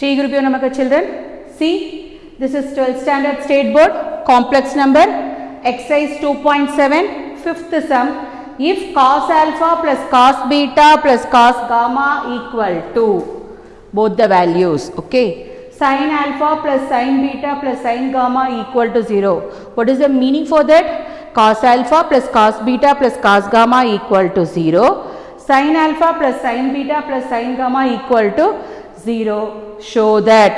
Stay group namaka children. See, this is 12th standard state board, complex number, exercise 2.7, fifth sum. If cos alpha plus cos beta plus cos gamma equal to both the values, okay. Sin alpha plus sin beta plus sin gamma equal to 0. What is the meaning for that? Cos alpha plus cos beta plus cos gamma equal to 0. Sin alpha plus sin beta plus sin gamma equal to 0. Show that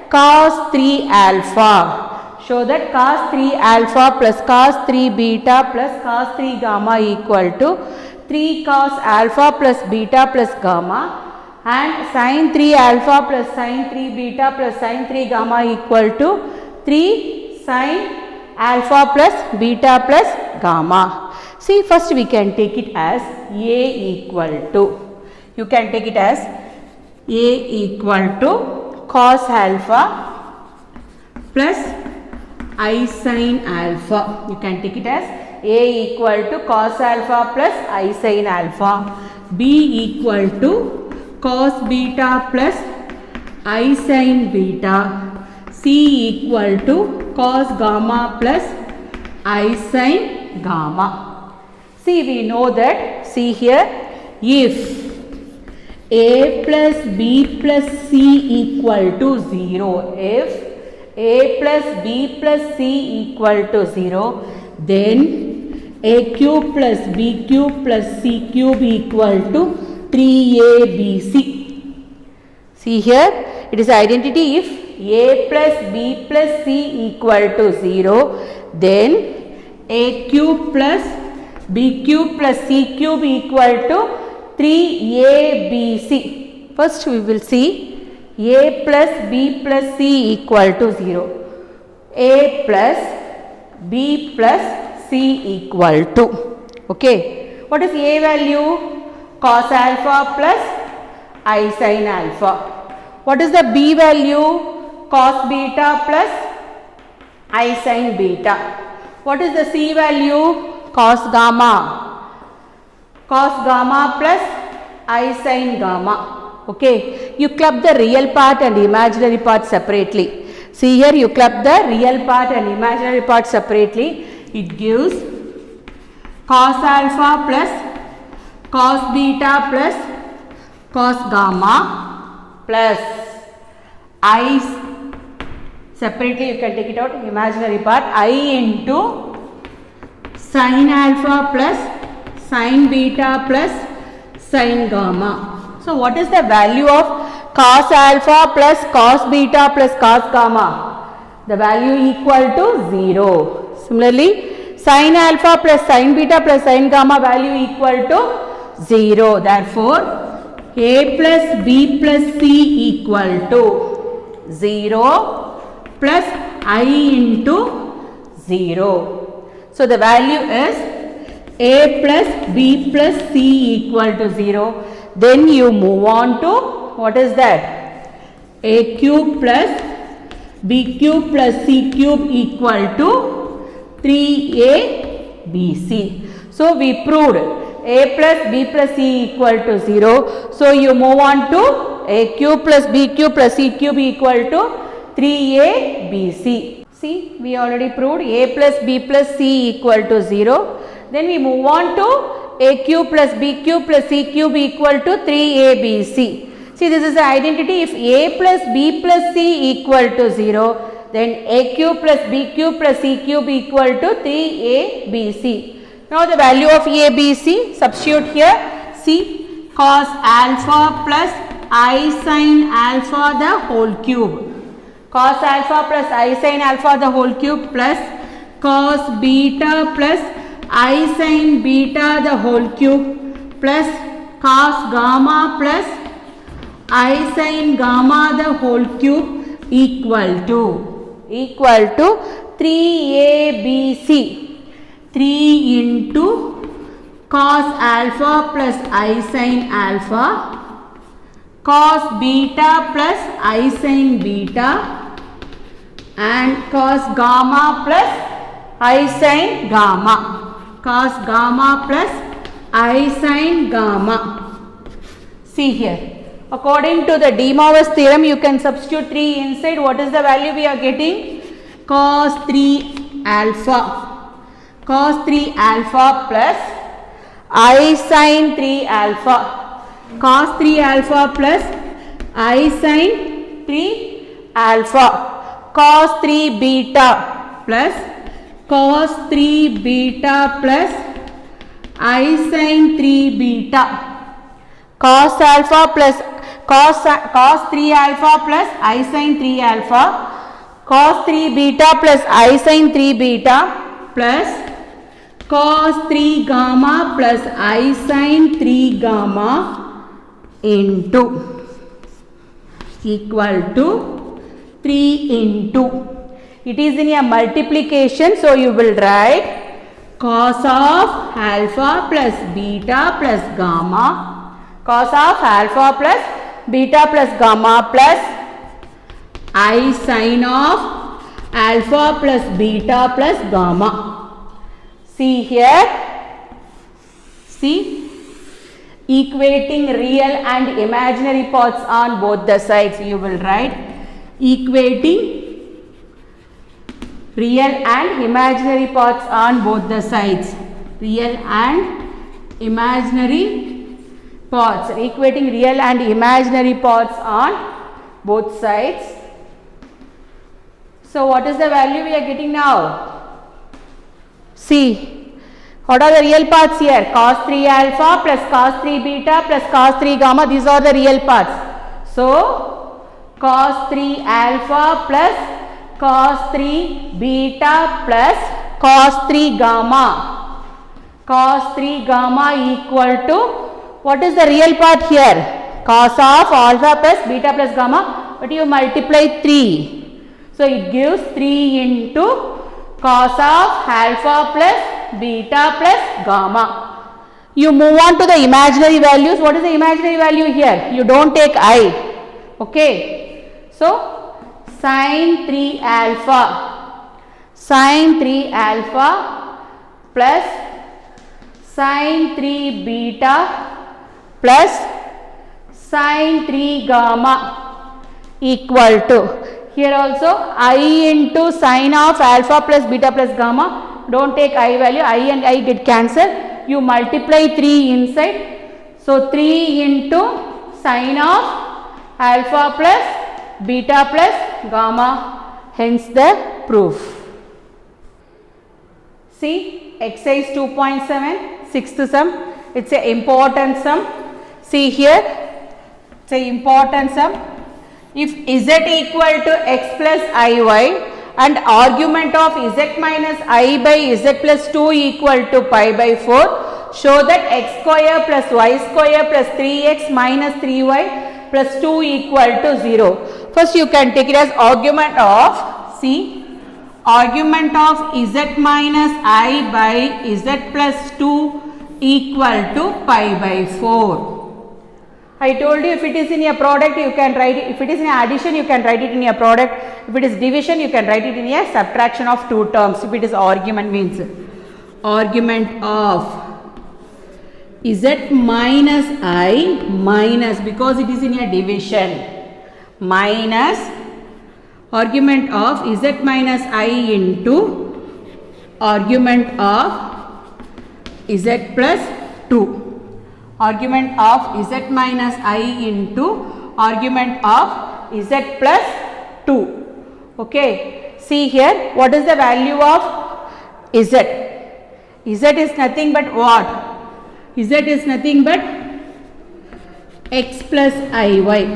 cos 3 alpha. Show that cos 3 alpha plus cos 3 beta plus cos 3 gamma equal to 3 cos alpha plus beta plus gamma, and sin 3 alpha plus sin 3 beta plus sin 3 gamma equal to 3 sin alpha plus beta plus gamma. See, first we can take it as A equal to, you can take it as A equal to cos alpha plus I sin alpha. You can take it as A equal to cos alpha plus I sin alpha. B equal to cos beta plus I sin beta. C equal to cos gamma plus I sin gamma. See, we know that, see here, if A plus B plus C equal to 0, if A plus B plus C equal to 0, then A cube plus B cube plus C cube equal to 3ABC. See here, it is identity. If A plus B plus C equal to 0, then A cube plus B cube plus C cube equal to 3ABC. First we will see A plus B plus C equal to 0. A plus B plus C equal to. Okay. What is A value? Cos alpha plus I sin alpha. What is the B value? Cos beta plus I sin beta. What is the C value? Cos gamma. Cos gamma plus I sin gamma. Okay. You club the real part and imaginary part separately. See here, you club the real part and imaginary part separately. It gives cos alpha plus cos beta plus cos gamma plus I, separately you can take it out, imaginary part, I into sin alpha plus sin beta plus sin gamma. So what is the value of cos alpha plus cos beta plus cos gamma? The value equal to 0. Similarly, sin alpha plus sin beta plus sin gamma value equal to 0. Therefore, A plus B plus C equal to 0 plus I into 0. So the value is A plus B plus C equal to 0. Then you move on to, what is that? A cube plus B cube plus C cube equal to 3ABC. So we proved A plus B plus C equal to 0. So you move on to A cube plus B cube plus C cube equal to 3ABC. See, we already proved A plus B plus C equal to 0. Then we move on to A cube plus B cube plus C cube equal to 3ABC. See, this is the identity. If A plus B plus C equal to 0, then A cube plus B cube plus C cube equal to 3ABC. Now the value of ABC, substitute here. See, cos alpha plus I sin alpha the whole cube. Cos alpha plus I sin alpha the whole cube plus cos beta plus I sin beta the whole cube plus cos gamma plus I sin gamma the whole cube equal to 3ABC. 3 into cos alpha plus I sin alpha, cos beta plus I sin beta, and cos gamma plus I sin gamma. Cos gamma plus I sin gamma. See here. According to the De Moivre's theorem, you can substitute 3 inside. What is the value we are getting? Cos 3 alpha. Cos 3 alpha plus I sin 3 alpha. Cos 3 alpha plus I sin 3 alpha. Cos 3 beta plus cos 3 beta plus I sin 3 beta. Cos alpha plus cos 3 alpha plus I sin 3 alpha. Cos 3 beta plus I sin 3 beta plus cos 3 gamma plus I sin 3 gamma into equal to 3 into. It is in a multiplication, so you will write cos of alpha plus beta plus gamma. Cos of alpha plus beta plus gamma plus I sin of alpha plus beta plus gamma. See here. See. Equating real and imaginary parts on both the sides. You will write equating real and imaginary parts on both the sides. Real and imaginary parts. Equating real and imaginary parts on both sides. So what is the value we are getting now? See, what are the real parts here? Cos 3 alpha plus cos 3 beta plus cos 3 gamma. These are the real parts. So cos 3 alpha plus cos 3 beta plus cos 3 gamma. Cos 3 gamma equal to, what is the real part here? Cos of alpha plus beta plus gamma, but you multiply 3. So it gives 3 into cos of alpha plus beta plus gamma. You move on to the imaginary values. What is the imaginary value here? You don't take I. Okay. So sin 3 alpha. Sin 3 alpha plus sin 3 beta plus sin 3 gamma equal to, here also I into sin of alpha plus beta plus gamma. Don't take I value. I and I get cancelled. You multiply 3 inside. So 3 into sin of alpha plus beta plus gamma. Hence the proof. See, exercise 2.7, sixth sum. It's an important sum. See here, it's an important sum. If z equal to x plus iy and argument of z minus I by z plus 2 equal to pi by 4, show that x square plus y square plus 3x minus 3y plus 2 equal to 0. First you can take it as argument of, see, argument of z minus I by z plus 2 equal to pi by 4. I told you if it is in a product you can write it, if it is in addition you can write it in a product, if it is division you can write it in a subtraction of two terms. If it is argument means argument of z minus I minus, because it is in a division, minus argument of z minus I into argument of z plus 2. Argument of z minus I into argument of z plus 2. Okay. See here, what is the value of z? Z is nothing but what? Z is nothing but x plus iy.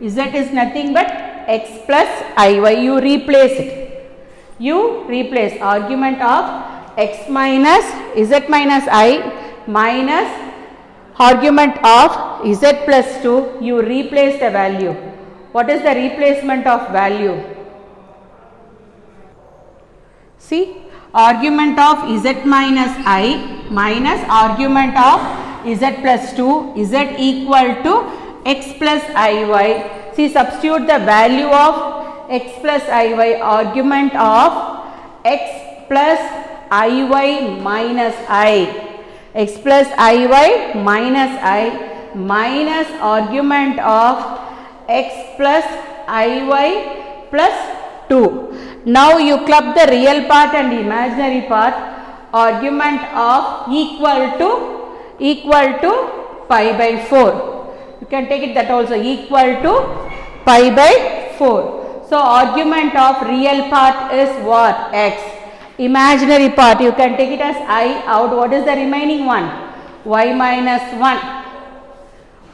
Z is nothing but x plus iy. You replace it. You replace argument of x minus z minus I minus argument of z plus 2, you replace the value. What is the replacement of value? See, argument of z minus I minus argument of z plus 2, z equal to x plus iy. See, substitute the value of x plus iy, argument of x plus iy minus I. X plus iy minus I minus argument of x plus iy plus 2. Now you club the real part and imaginary part. Argument of equal to pi by 4. You can take it that also, equal to pi by 4. So argument of real part is what? X. Imaginary part you can take it as I out. What is the remaining one? Y minus 1.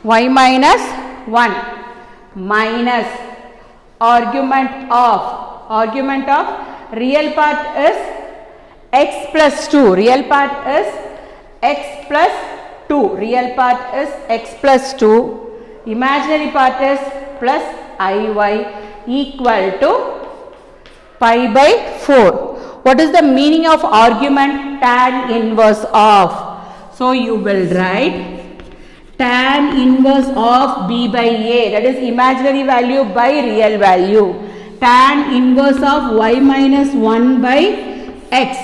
Y minus 1 minus argument of real part is x plus 2. Real part is x plus 2. Real part is x plus 2. Imaginary part is plus iy equal to pi by 4. What is the meaning of argument? Tan inverse of. So you will write tan inverse of b by a, that is imaginary value by real value. Tan inverse of y minus 1 by x.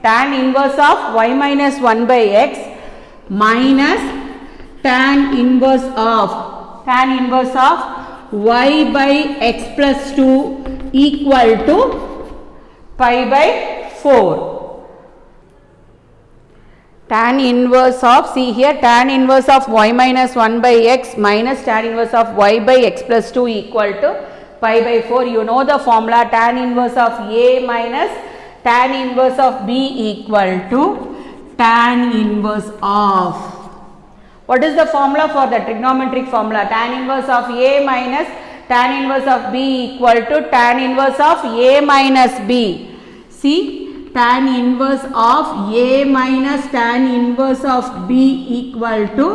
Tan inverse of y minus 1 by x minus tan inverse of y by x plus 2 equal to pi by 4. Tan inverse of, see here, tan inverse of y minus 1 by x minus tan inverse of y by x plus 2 equal to pi by 4. You know the formula, tan inverse of a minus tan inverse of b equal to tan inverse of. What is the formula for the trigonometric formula? Tan inverse of a minus tan inverse of b equal to tan inverse of a minus b. See, tan inverse of a minus tan inverse of b equal to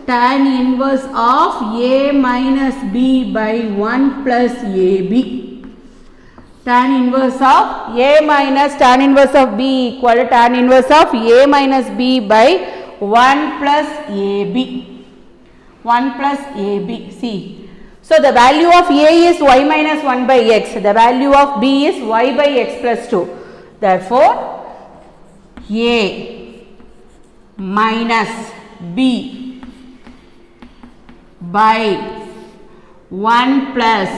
tan inverse of a minus b by 1 plus ab. Tan inverse of a minus tan inverse of b equal to tan inverse of a minus b by 1 plus ab. 1 plus ab. See. So the value of a is y minus 1 by x. The value of b is y by x plus 2. Therefore, a minus b by 1 plus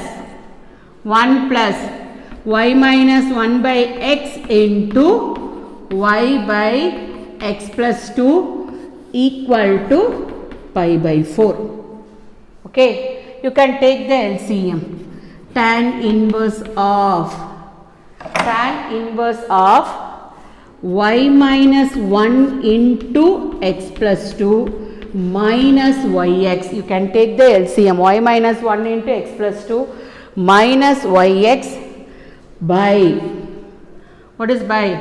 y minus 1 by x into y by x plus 2 equal to pi by 4. Okay, you can take the LCM. Tan inverse of y minus 1 into x plus 2 minus yx. You can take the LCM. Y minus 1 into x plus 2 minus yx by, what is by?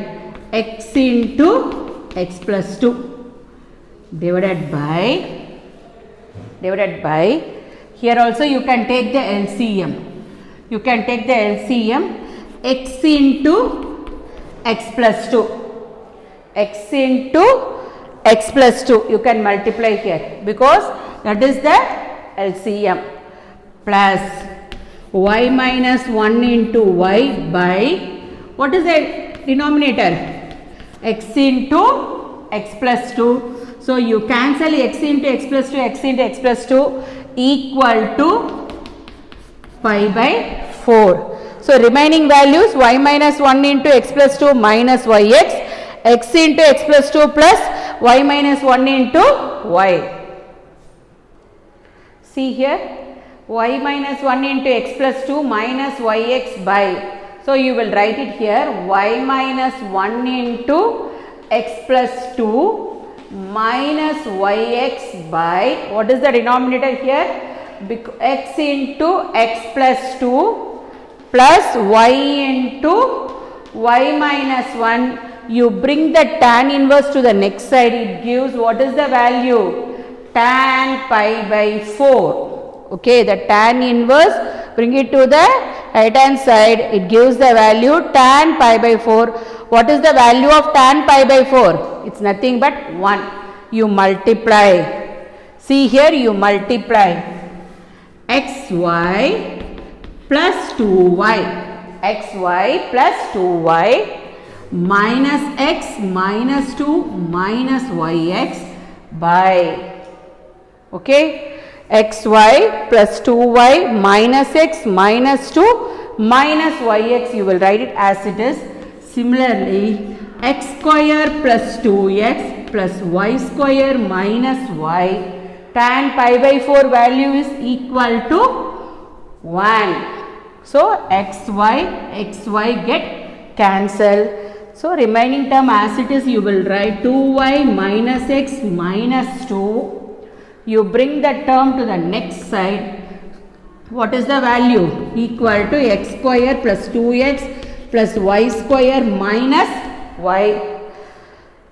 X into x plus 2 divided by, here also you can take the LCM. You can take the LCM, x into x plus 2. X into x plus 2. You can multiply here because that is the LCM, plus y minus 1 into y by, what is the denominator? X into x plus 2. So you cancel x into x plus 2, x into x plus 2 equal to pi by 4. So remaining values y minus 1 into x plus 2 minus yx, x into x plus 2 plus y minus 1 into y. See here, y minus 1 into x plus 2 minus yx by, so you will write it here, y minus 1 into x plus 2 minus yx by, what is the denominator here? X into x plus 2 plus y into y minus 1. You bring the tan inverse to the next side, it gives, what is the value? Tan pi by 4. Okay, the tan inverse, bring it to the right hand side, it gives the value tan pi by 4. What is the value of tan pi by 4? It's nothing but 1. You multiply. See here, you multiply xy plus 2y. Xy plus 2y minus x minus 2 minus yx by Okay, xy plus 2y minus x minus 2 minus yx, you will write it as it is. Similarly, x square plus 2x plus y square minus y, tan pi by 4 value is equal to 1. So, xy get cancelled. So, remaining term as it is, you will write 2y minus x minus 2. You bring that term to the next side. What is the value? Equal to x square plus 2x plus y square minus y.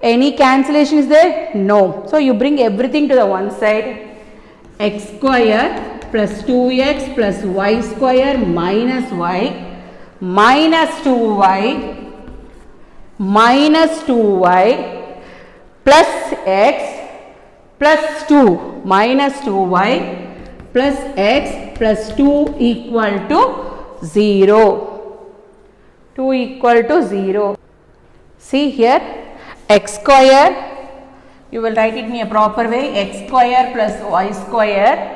Any cancellation is there? No. So, you bring everything to the one side. X square plus 2x plus y square minus y minus 2y minus 2y plus x plus 2 minus 2y plus x plus 2 equal to 0. 2 equal to 0. See here, x square, you will write it in a proper way, x square plus y square.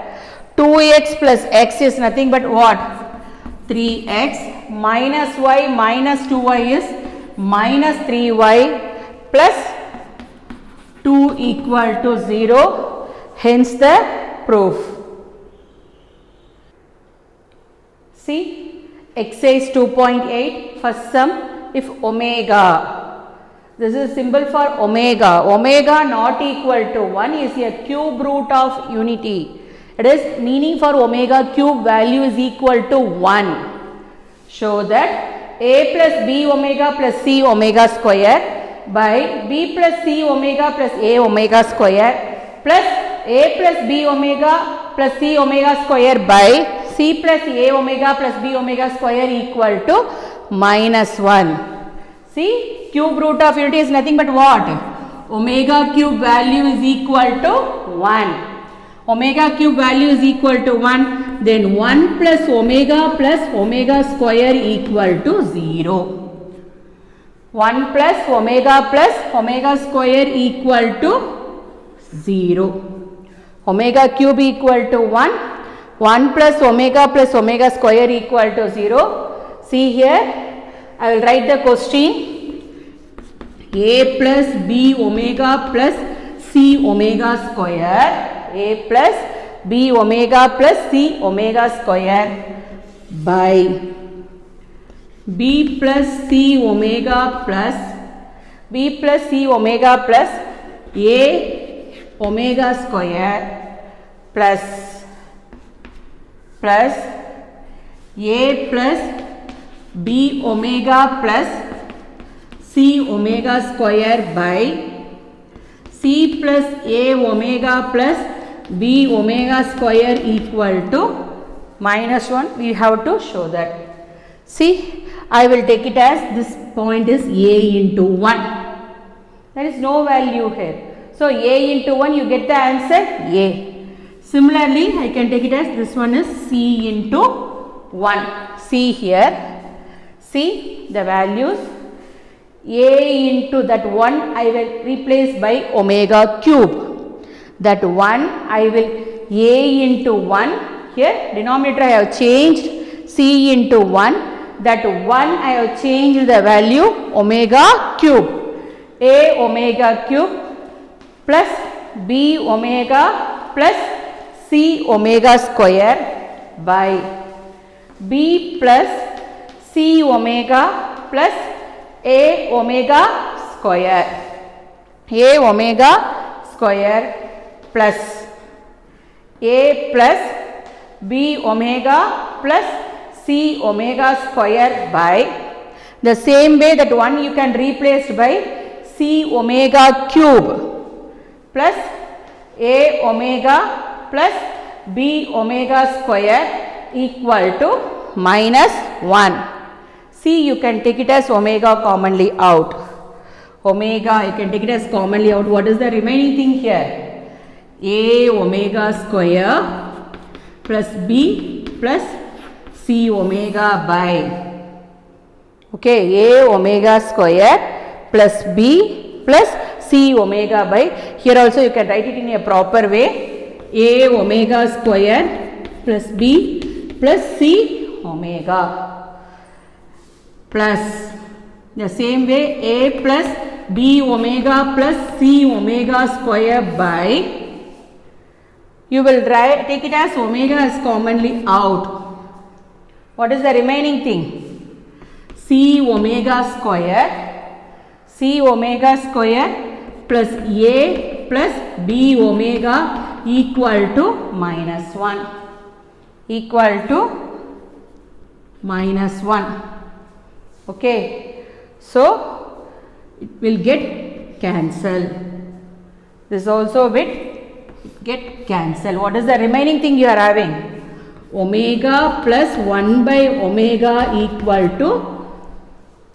2x plus x is nothing but what? 3x minus y minus 2y is minus 3y plus 2 equal to 0. Hence the proof. See, exercise 2.8, first sum, if omega, this is symbol for omega, omega not equal to 1 is a cube root of unity. It is meaning for omega cube value is equal to 1. Show that a plus b omega plus c omega square by b plus c omega plus a omega square plus a plus b omega plus c omega square by c plus a omega plus b omega square equal to minus 1. See, cube root of unity is nothing but what? Omega cube value is equal to 1. Omega cube value is equal to 1, then 1 plus omega square equal to 0. 1 plus omega square equal to 0. Omega cube equal to 1, 1 plus omega square equal to 0. See here, I will write the question. A plus b omega plus c omega square, a plus b omega plus c omega square by b plus c omega plus a omega square plus a plus b omega plus c omega square by c plus a omega plus b omega square equal to minus 1. We have to show that. See, I will take it as this point is a into 1. There is no value here. So, a into 1 you get the answer a. Similarly, I can take it as this one is c into 1. See here. See the values. A into that 1 I will replace by omega cube. That 1 I will a into 1. Here denominator I have changed c into 1. That 1 I have changed the value omega cube. A omega cube plus b omega plus c omega square by b plus c omega plus a omega square. A omega square plus a plus b omega plus c omega square by the same way that one you can replace by c omega cube plus a omega plus b omega square equal to minus 1. See, you can take it as omega commonly out. Omega, I can take it as commonly out. What is the remaining thing here? A omega square plus b plus c omega by. Okay, a omega square plus b plus c omega by. Here also you can write it in a proper way. A omega square plus B plus C omega plus the same way A plus B omega plus C omega square by, you will take it as omega is commonly out. What is the remaining thing? C omega square plus A plus B omega equal to minus 1. Okay. So, it will get cancelled. This also will get cancelled. What is the remaining thing you are having? Omega plus 1 by omega equal to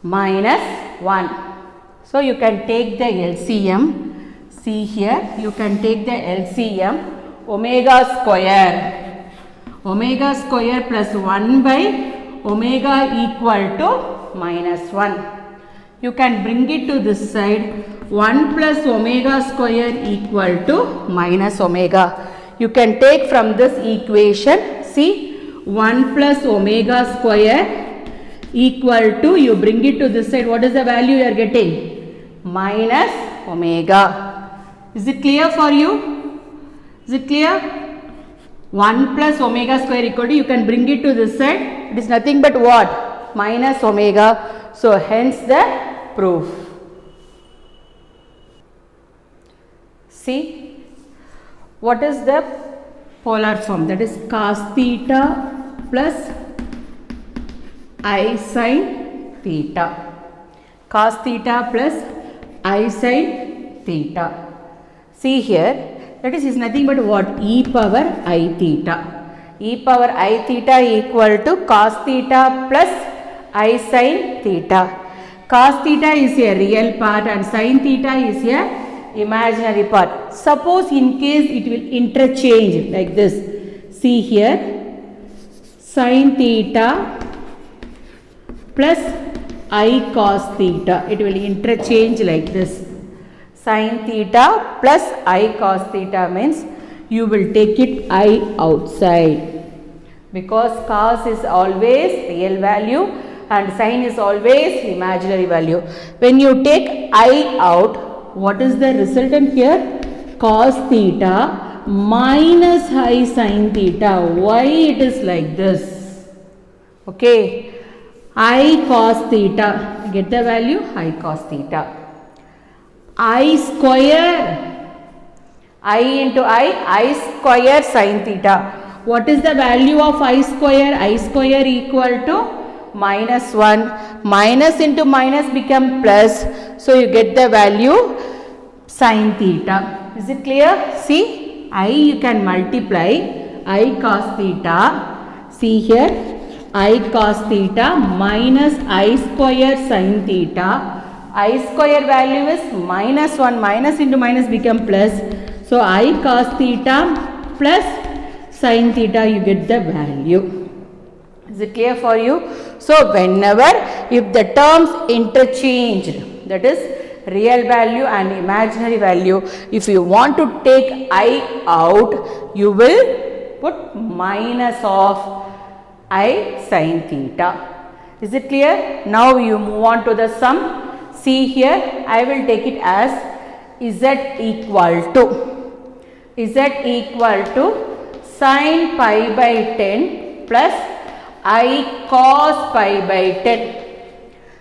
minus 1. So, you can take the LCM. See here, you can take the LCM. Omega square plus 1 by omega equal to minus 1. You can bring it to this side. 1 plus omega square equal to minus omega. You can take from this equation, see, 1 plus omega square equal to, you bring it to this side, what is the value you are getting? Minus omega. Is it clear for you? Is it clear? 1 plus omega square equal to, you can bring it to this side, it is nothing but what? Minus omega. So, hence the proof. See, what is the polar form? That is cos theta plus I sin theta. Cos theta plus I sin theta. See here, that is nothing but what? E power I theta. E power I theta equal to cos theta plus I sin theta. Cos theta is a real part and sin theta is a imaginary part. Suppose in case it will interchange like this. See here, sin theta plus I cos theta. It will interchange like this. Sin theta plus I cos theta means you will take it I outside. Because cos is always real value and sin is always imaginary value. When you take I out, what is the resultant here? Cos theta minus I sin theta. Why it is like this? Okay. I cos theta. Get the value? I cos theta. I square. I into I square sin theta. What is the value of I square? I square equal to minus 1. Minus into minus become plus. So, you get the value sin theta. Is it clear? See, I you can multiply I cos theta. See here, I cos theta minus I square sin theta. I square value is minus 1. Minus into minus become plus. So, I cos theta plus sin theta, you get the value. Is it clear for you? So, whenever if the terms interchange, that is real value and imaginary value, if you want to take I out, you will put minus of I sin theta. Is it clear? Now, you move on to the sum. See here, I will take it as Z equal to sin pi by 10 plus I cos pi by 10.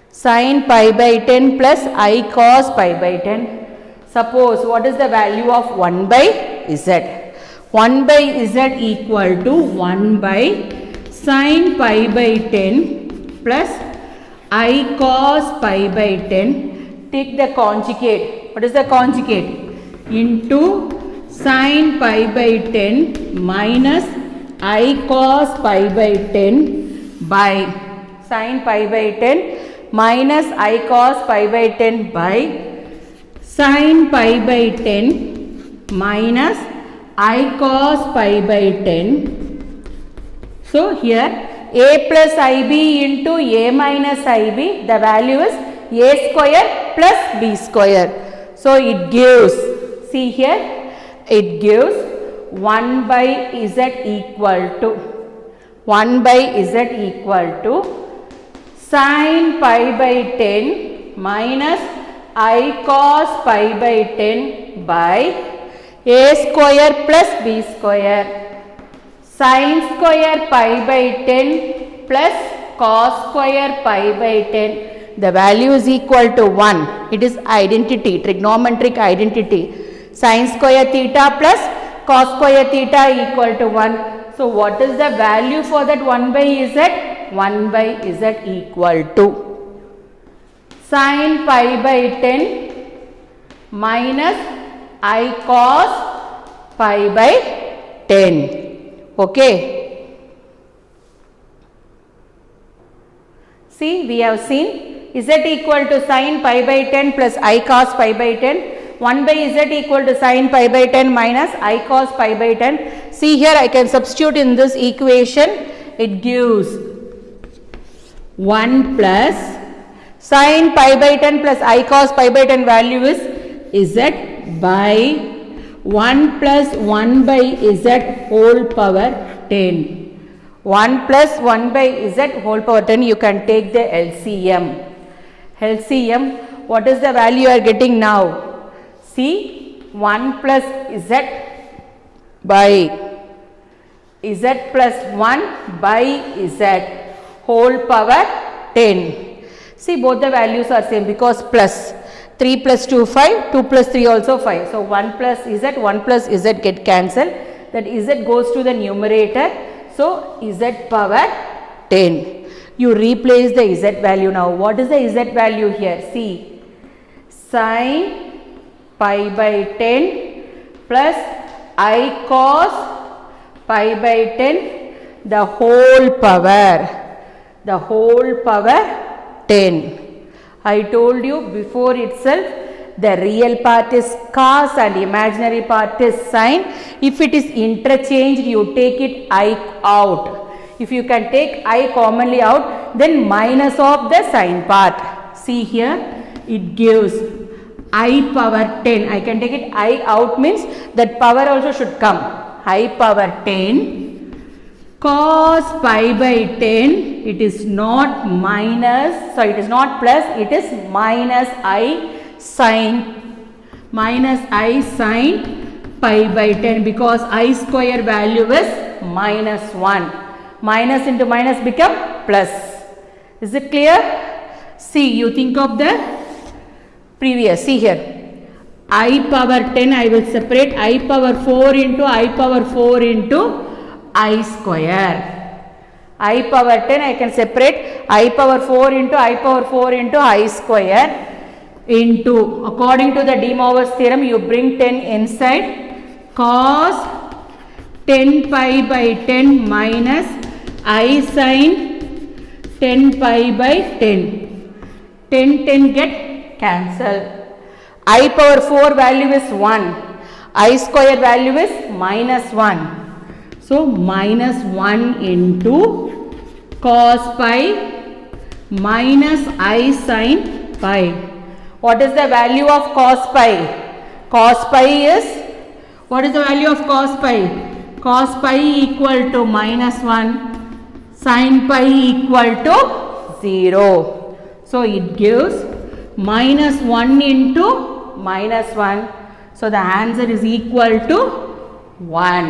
Sin pi by 10 plus I cos pi by 10. Suppose what is the value of 1 by Z? 1 by Z equal to 1 by sin pi by 10 plus I cos pi by 10. Take the conjugate. What is the conjugate? Into sin pi by 10 minus I cos pi by 10 by sin pi by 10 minus I cos pi by 10 by sin pi by 10 minus I cos pi by 10. So, here A plus IB into A minus IB, the value is A square plus B square. So, it gives, see here, it gives 1 by z equal to 1 by z equal to sin pi by 10 minus I cos pi by 10 by a square plus b square sin square pi by 10 plus cos square pi by 10. The value is equal to 1. It is identity, trigonometric identity. Sin square theta plus cos square theta equal to 1. So, what is the value for that 1 by z? 1 by z equal to sin pi by 10 minus I cos pi by 10. Okay. See, we have seen z equal to sin pi by 10 plus I cos pi by 10. 1 by z equal to sin pi by 10 minus I cos pi by 10. See here, I can substitute in this equation. It gives 1 plus sin pi by 10 plus I cos pi by 10 value is z by 1 plus 1 by z whole power 10. 1 plus 1 by z whole power 10, you can take the LCM. LCM, what is the value you are getting now? See, 1 plus z by z plus 1 by z whole power 10. See, both the values are same because plus 3 plus 2 5, 2 plus 3 also 5. So, 1 plus z get cancelled, that z goes to the numerator. So, z power 10. You replace the z value now. What is the z value here? See, sin pi by 10 plus I cos pi by 10 the whole power 10. I told you before itself, the real part is cos and imaginary part is sin. If it is interchanged, you take it I out. If you can take I commonly out, then minus of the sin part. See here, it gives I power 10. I can take it I out means that power also should come. I power 10 cos pi by 10. It is not minus, so it is not plus, it is minus I sin pi by 10 because I square value is minus 1. Minus into minus become plus. Is it clear? See, you think of the previous. See here, I power 10, I will separate I power 4 into I power 4 into I square. I power 10, I can separate I power 4 into I power 4 into I square into, according to the De Moivre's theorem, you bring 10 inside, cos 10 pi by 10 minus I sin 10 pi by 10. 10 get cancelled. I power 4 value is 1. I square value is minus 1. So, minus 1 into cos pi minus I sin pi. What is the value of cos pi? Cos pi is, what is the value of cos pi? Cos pi equal to minus 1. Sin pi equal to 0. So, it gives minus 1 into minus 1. So, the answer is equal to 1.